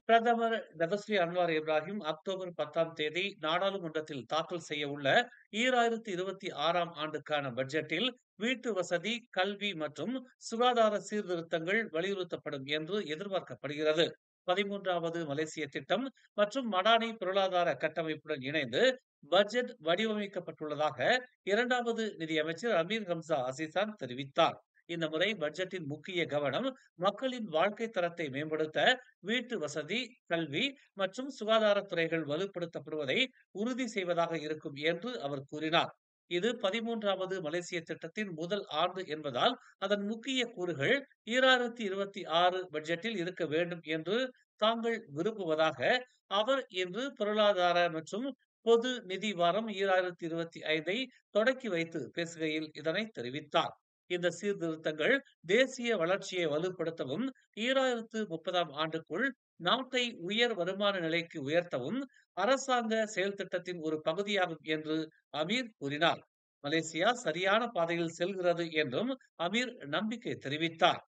பிரதமர் Datuk Seri Anwar Ibrahim October 10ஆம் தேதி நாடாளுமன்றத்தில் தாக்கல் செய்யவுள்ள 2026ஆம் ஆண்டுக்கான பட்ஜெட்டில் வீட்டு வசதி, கல்வி மற்றும் சுகாதார சீர்திருத்தங்கள் வலியுறுத்தப்படும் என்று எதிர்பார்க்கப்படுகிறது. 13வது மலேசிய திட்டம் மற்றும் மடானி பொருளாதார கட்டமைப்புடன் இணைந்து பட்ஜெட் வடிவமைக்கப்பட்டுள்ளதாக 2வது நிதியமைச்சர் அமீர் ஹம்சா அசிசான் தெரிவித்தார். இந்த முறை பட்ஜெட்டின் முக்கிய கவனம் மக்களின் வாழ்க்கை தரத்தை மேம்படுத்த வீட்டு வசதி, கல்வி மற்றும் சுகாதாரத் துறைகள் வலுப்படுத்தப்படுவதை உறுதி செய்வதாக இருக்கும் என்று அவர் கூறினார். இது 13வது மலேசிய திட்டத்தின் முதல் ஆண்டு என்பதால் அதன் முக்கிய கூறுகள் 2026 பட்ஜெட்டில் இருக்க வேண்டும் என்று தாங்கள் விரும்புவதாக அவர் இன்று பொருளாதார மற்றும் பொது நிதி வாரம் 2025ஐ தொடக்கி வைத்து பேசுகையில் இதனை தெரிவித்தார். இந்த சீர்திருத்தங்கள் தேசிய வளர்ச்சியை வலுப்படுத்தவும் 2030ஆம் ஆண்டுக்குள் நாட்டை உயர் வருமான நிலைக்கு உயர்த்தவும் அரசாங்க செயல் திட்டத்தின் ஒரு பகுதியாகும் என்று அமீர் கூறினார். மலேசியா சரியான பாதையில் செல்கிறது என்றும் அமீர் நம்பிக்கை தெரிவித்தார்.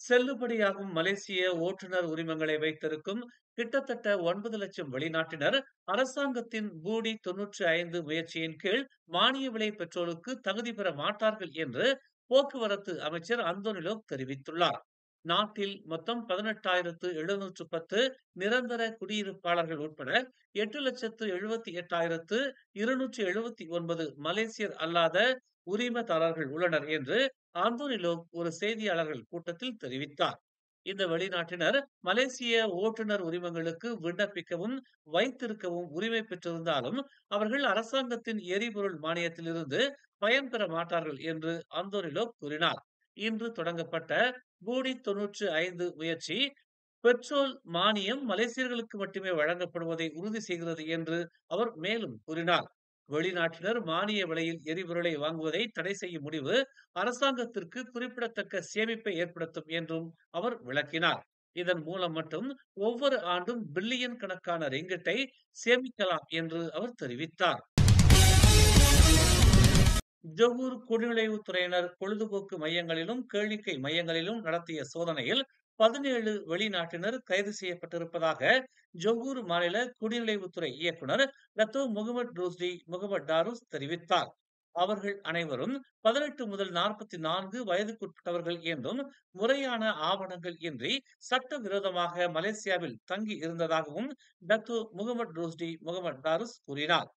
செல்லுபடியாகும் மலேசிய ஓட்டுநர் உரிமங்களை வைத்திருக்கும் கிட்டத்தட்ட 9 லட்சம் வெளிநாட்டினர் அரசாங்கத்தின் பூடி 95 முயற்சியின் கீழ் மானிய விலை பெட்ரோலுக்கு தகுதி பெற மாட்டார்கள் என்று போக்குவரத்து அமைச்சர் அந்தோனிலோ தெரிவித்துள்ளார். நாட்டில் மொத்தம் 18,710 நிரந்தர குடியிருப்பாளர்கள் உட்பட 8,78,279 மலேசியர் அல்லாத உரிமதாரர்கள் உள்ளனர் என்று அந்தோனிலோ ஒரு செய்தியாளர்கள் கூட்டத்தில் தெரிவித்தார். இந்த வெளிநாட்டினர் மலேசிய ஓட்டுநர் உரிமங்களுக்கு விண்ணப்பிக்கவும் வைத்திருக்கவும் உரிமை பெற்றிருந்தாலும் அவர்கள் அரசாங்கத்தின் எரிபொருள் மானியத்திலிருந்து பயன்பெற மாட்டார்கள் என்று அந்தோனிலோ கூறினார். இன்று தொடங்கப்பட்ட பூடி 95 முயற்சி பெட்ரோல் மானியம் மலேசியர்களுக்கு மட்டுமே வழங்கப்படுவதை உறுதி செய்கிறது என்று அவர் மேலும் கூறினார். வெளிநாட்டினர் மானிய விலையில் எரிபொருளை வாங்குவதை தடை செய்யும் முடிவு அரசாங்கத்திற்கு குறிப்பிடத்தக்க சேமிப்பை ஏற்படுத்தும் என்றும் அவர் விளக்கினார். இதன் மூலம் மட்டும் ஒவ்வொரு ஆண்டும் பில்லியன் கணக்கான ரிங்கிட்டை சேமிக்கலாம் என்று அவர் தெரிவித்தார். ஜொகூர் குடிநுழைவுத் துறையினர் பொழுதுபோக்கு மையங்களிலும் கேளிக்கை மையங்களிலும் நடத்திய சோதனையில் 17 வெளிநாட்டினர் கைது செய்யப்பட்டிருப்பதாக ஜொகூர் மாநில குடிநுழைவுத்துறை இயக்குனர் டத்தோ முகமது ரூஸ்டி முகமது டாருஸ் தெரிவித்தார். அவர்கள் அனைவரும் 18 முதல் 44 வயதுக்குட்பட்டவர்கள் என்றும் முறையான ஆவணங்கள் இன்றி சட்டவிரோதமாக மலேசியாவில் தங்கி இருந்ததாகவும் டத்தோ முகமது ரூஸ்டி முகமது டாருஸ் கூறினார்.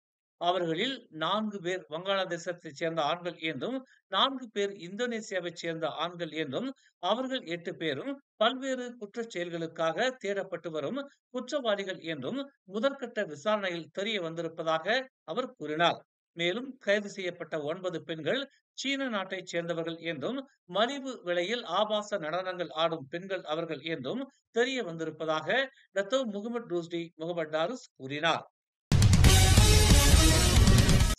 அவர்களில் 4 பேர் வங்காளதேசத்தைச் சேர்ந்த ஆண்கள் என்றும் 4 பேர் இந்தோனேசியாவைச் சேர்ந்த ஆண்கள் என்றும் அவர்கள் 8 பேரும் பல்வேறு குற்றச் செயல்களுக்காக தேடப்பட்டு வரும் குற்றவாளிகள் என்றும் முதற்கட்ட விசாரணையில் தெரிய வந்திருப்பதாக அவர் கூறினார். மேலும் கைது செய்யப்பட்ட 9 பெண்கள் சீன நாட்டைச் சேர்ந்தவர்கள் என்றும் மலிவு விலையில் ஆபாச நடனங்கள் ஆடும் பெண்கள் அவர்கள் என்றும் தெரிய வந்திருப்பதாக டத்தோ முகமது ரூஸ்டி முகமது டாருஸ் கூறினார்.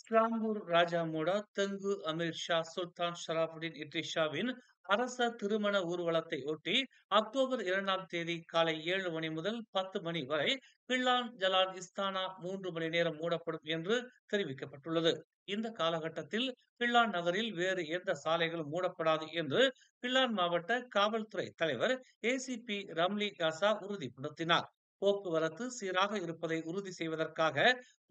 ஸ்லாங்கூர் ராஜா மூடா தெங்கு அமீர் ஷா சுல்தான் ஷராபுடின் இட்ரிஷாவின் அரச திருமண ஊர்வலத்தை ஒட்டி அக்டோபர் 2ஆம் தேதி காலை 7 மணி முதல் 10 மணி வரை கிள்ளான் ஜலான் இஸ்தானா 3 மணி நேரம் மூடப்படும் என்று தெரிவிக்கப்பட்டுள்ளது. இந்த காலகட்டத்தில் கிள்ளான் நகரில் வேறு எந்த சாலைகளும் மூடப்படாது என்று கிள்ளான் மாவட்ட காவல்துறை தலைவர் ஏசிபி ரம்லி காசா உறுதிப்படுத்தினார். போக்குவரத்து சீராக இருப்பதை உறுதி செய்வதற்காக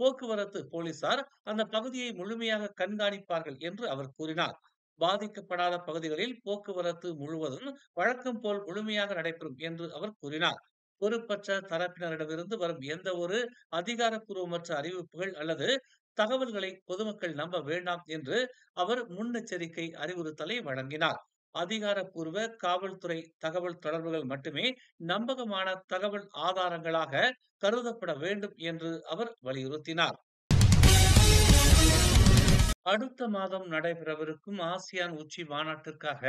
போக்குவரத்து போலீசார் அந்த பகுதியை முழுமையாக கண்காணிப்பார்கள் என்று அவர் கூறினார். பாதிக்கப்படாத பகுதிகளில் போக்குவரத்து முழுவதும் வழக்கம் போல் முழுமையாக நடைபெறும் என்று அவர் கூறினார். பொறுப்பற்ற தரப்பினரிடமிருந்து வரும் எந்த ஒரு அதிகாரப்பூர்வமற்ற அறிவிப்புகள் அல்லது தகவல்களை பொதுமக்கள் நம்ப வேண்டாம் என்று அவர் முன்னெச்சரிக்கை அறிவுறுத்தலை வழங்கினார். அதிகாரப்பூர்வ காவல்துறை தகவல் தொடர்புகள் மட்டுமே நம்பகமான தகவல் ஆதாரங்களாக கருதப்பட வேண்டும் என்று அவர் வலியுறுத்தினார். அடுத்த மாதம் நடைபெறவிருக்கும் ஆசியான் உச்சி மாநாட்டிற்காக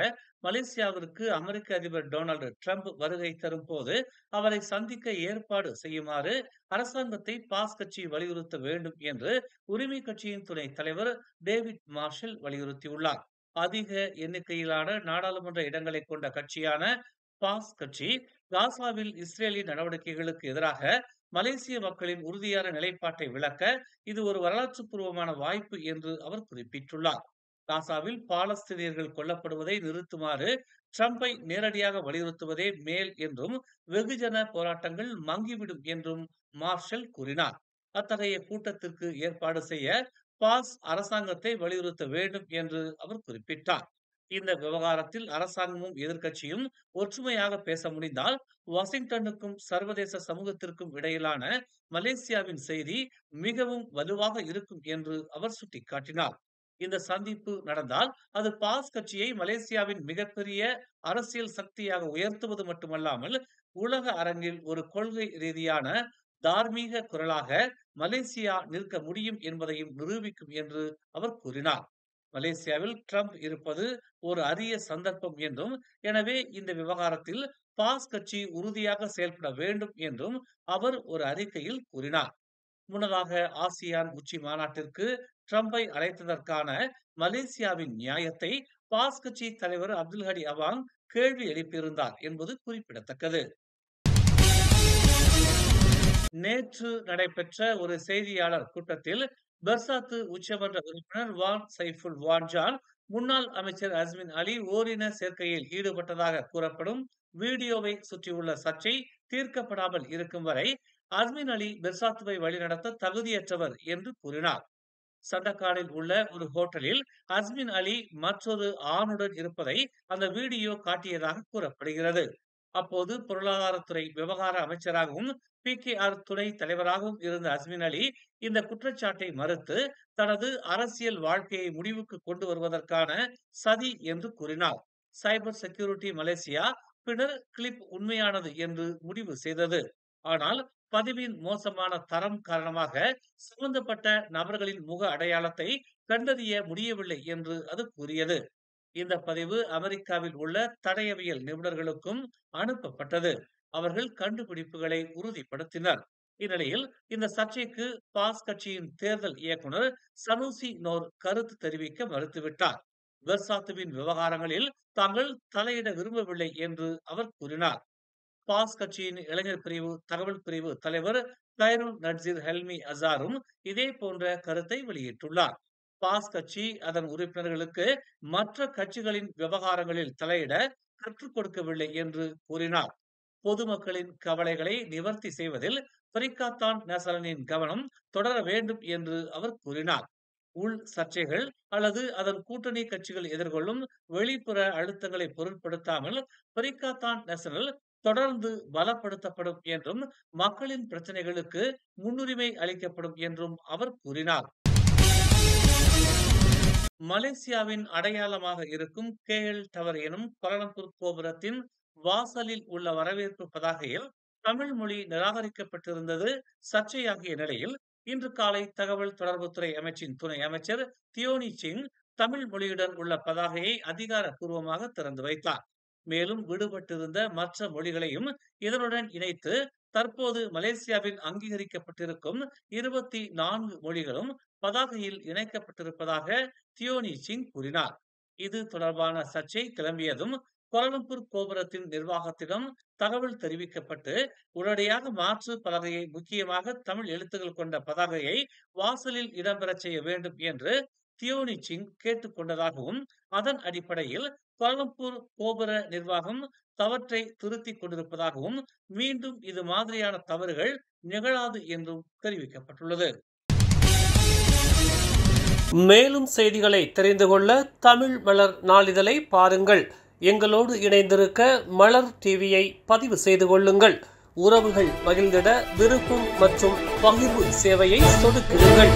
மலேசியாவிற்கு அமெரிக்க அதிபர் டொனால்டு டிரம்ப் வருகை தரும் போது அவரை சந்திக்க ஏற்பாடு செய்யுமாறு அரசாங்கத்தை பாஸ் கட்சி வலியுறுத்த வேண்டும் என்று உரிமை கட்சியின் துணை தலைவர் டேவிட் மார்ஷல் வலியுறுத்தியுள்ளார். அதிக எண்ணிக்கையிலான நாடாளுமன்ற இடங்களை கொண்ட கட்சியான பாஸ் கட்சி காசாவில் இஸ்ரேலின் நடவடிக்கைகளுக்கு எதிராக மலேசிய மக்களின் உறுதியான நிலைப்பாட்டை விளக்க இது ஒரு வரலாற்று பூர்வமான வாய்ப்பு என்று அவர் குறிப்பிட்டுள்ளார். காசாவில் பாலஸ்தீனியர்கள் கொல்லப்படுவதை நிறுத்துமாறு ட்ரம்பை நேரடியாக வலியுறுத்துவதே மேல் என்றும் வெகுஜன போராட்டங்கள் மங்கிவிடும் என்றும் மார்ஷல் கூறினார். அத்தகைய கூட்டத்திற்கு ஏற்பாடு செய்ய பாஸ் அரசாங்கத்தை வலியுறுத்த வேண்டும் என்று அவர் குறிப்பிட்டார். இந்த விவகாரத்தில் அரசாங்கமும் எதிர்க்கட்சியும் ஒற்றுமையாக பேச முடிந்தால் வாஷிங்டனுக்கும் சர்வதேச சமூகத்திற்கும் இடையிலான மலேசியாவின் செய்தி மிகவும் வலுவாக இருக்கும் என்று அவர் சுட்டிக்காட்டினார். இந்த சந்திப்பு நடந்தால் அது பாஸ் கட்சியை மலேசியாவின் மிகப்பெரிய அரசியல் சக்தியாக உயர்த்துவது மட்டுமல்லாமல் உலக அரங்கில் ஒரு கொள்கை ரீதியான தார்மீக குரலாக மலேசியா நிற்க முடியும் என்பதையும் நிரூபிக்கும் என்று அவர் கூறினார். மலேசியாவில் ட்ரம்ப் இருப்பது ஒரு அரிய சந்தர்ப்பம் என்றும், எனவே இந்த விவகாரத்தில் பாஸ் கட்சி உறுதியாக செயல்பட வேண்டும் என்றும் அவர் ஒரு அறிக்கையில் கூறினார். முன்னதாக ஆசியான் உச்சி மாநாட்டிற்கு ட்ரம்பை அழைத்ததற்கான மலேசியாவின் நியாயத்தை பாஸ் கட்சி தலைவர் அப்துல் ஹடி அவாங் கேள்வி எழுப்பியிருந்தார் என்பது குறிப்பிடத்தக்கது. நேற்று நடைபெற்ற ஒரு செய்தியாளர் கூட்டத்தில் பெர்சாத்து உச்சமன்ற உறுப்பினர் வான் சைஃபுல் வான்ஜான் முன்னாள் அமைச்சர் அஸ்மின் அலி ஓரின சேர்க்கையில் ஈடுபட்டதாக கூறப்படும் வீடியோவை சுற்றியுள்ள சர்ச்சை தீர்க்கப்படாமல் இருக்கும் வரை அஸ்மின் அலி பெர்சாத்துவை வழிநடத்த தகுதியற்றவர் என்று கூறினார். சண்டக்காடில் உள்ள ஒரு ஹோட்டலில் அஸ்மின் அலி மற்றொரு ஆணுடன் இருப்பதை அந்த வீடியோ காட்டியதாக கூறப்படுகிறது. அப்போது பொருளாதாரத்துறை விவகார அமைச்சராகவும் PKR துணை தலைவராகவும் இருந்த அஸ்மின் அலி இந்த குற்றச்சாட்டை மறுத்து தனது அரசியல் வாழ்க்கையை முடிவுக்கு கொண்டு வருவதற்கான சதி என்று கூறினார். சைபர் செக்யூரிட்டி மலேசியா பின்னர் கிளிப் உண்மையானது என்று முடிவு செய்தது. ஆனால் பதிவின் மோசமான தரம் காரணமாக சம்பந்தப்பட்ட நபர்களின் முக அடையாளத்தை கண்டறிய முடியவில்லை என்று அது கூறியது. இந்த பதிவு அமெரிக்காவில் உள்ள தடயவியல் நிபுணர்களுக்கும் அனுப்பப்பட்டது. அவர்கள் கண்டுபிடிப்புகளை உறுதிப்படுத்தினர். இந்நிலையில் இந்த சர்ச்சைக்கு பாஸ் கட்சியின் தேர்தல் இயக்குனர் சனூசி நோர் கருத்து தெரிவிக்க மறுத்துவிட்டார். பெர்சாத்துவின் விவகாரங்களில் தாங்கள் தலையிட விரும்பவில்லை என்று அவர் கூறினார். பாஸ் கட்சியின் இளைஞர் பிரிவு தகவல் பிரிவு தலைவர் கைருல் நட்ஜிர் ஹெல்மி அசாரும் இதே போன்ற கருத்தை வெளியிட்டுள்ளார். பாஸ் கட்சி அதன் உறுப்பினர்களுக்கு மற்ற கட்சிகளின் விவகாரங்களில் தலையிட கற்றுக் கொடுக்கவில்லை என்று கூறினார். பொதுமக்களின் கவலைகளை நிவர்த்தி செய்வதில் பரிகாத்தான் நேசலனின் கவனம் தொடர வேண்டும் என்று அவர் கூறினார். உள் சர்ச்சைகள் அல்லது அதன் கூட்டணி கட்சிகள் எதிர்கொள்ளும் வெளிப்புற அழுத்தங்களை பொருட்படுத்தாமல் பரிகாத்தான் நேஷனல் தொடர்ந்து பலப்படுத்தப்படும் என்றும் மக்களின் பிரச்சனைகளுக்கு முன்னுரிமை அளிக்கப்படும் என்றும் அவர் கூறினார். மலேசியாவின் அடையாளமாக இருக்கும் KL டவர் எனும் கோலாலம்பூர் கோபுரத்தின் வாசலில் உள்ள வரவேற்பு பதாகையில் தமிழ் மொழி நிராகரிக்கப்பட்டிருந்தது சர்ச்சையாகிய நிலையில் இன்று காலை தகவல் தொடர்புத்துறை அமைச்சின் துணை அமைச்சர் தியோனி சிங் தமிழ் மொழியுடன் உள்ள பதாகையை அதிகாரப்பூர்வமாக திறந்து வைத்தார். மேலும் விடுபட்டிருந்த மற்ற மொழிகளையும் இதனுடன் இணைத்து தற்போது மலேசியாவில் அங்கீகரிக்கப்பட்டிருக்கும் 24 மொழிகளும் பதாகையில் இணைக்கப்பட்டிருப்பதாக தியோனி சிங் கூறினார். இது தொடர்பான சர்ச்சை கிளம்பியதும் கோலாலம்பூர் கோபுரத்தின் நிர்வாகத்திடம் தகவல் தெரிவிக்கப்பட்டு உடனடியாக மாற்று பலகையை முக்கியமாக தமிழ் எழுத்துக்கள் கொண்ட பதாகையை வாசலில் இடம்பெறச் செய்ய வேண்டும் என்று தியோனி சிங் கேட்டுக் கொண்டதாகவும் அதன் அடிப்படையில் கோலாலம்பூர் கோபுர நிர்வாகம் தவற்றை திருத்திக் கொண்டிருப்பதாகவும் மீண்டும் இது மாதிரியான தவறுகள் நிகழாது என்றும் தெரிவிக்கப்பட்டுள்ளது. மேலும் செய்திகளை தெரிந்து கொள்ள தமிழ் மலர் நாளிதழை பாருங்கள். எங்களோடு இணைந்திருக்க மலர் டிவியை பதிவு செய்து கொள்ளுங்கள். உறவுகள் மகிழ்ந்திட விருப்பம் மற்றும் பகிர்வு சேவையை சொடுக்கிடுங்கள்.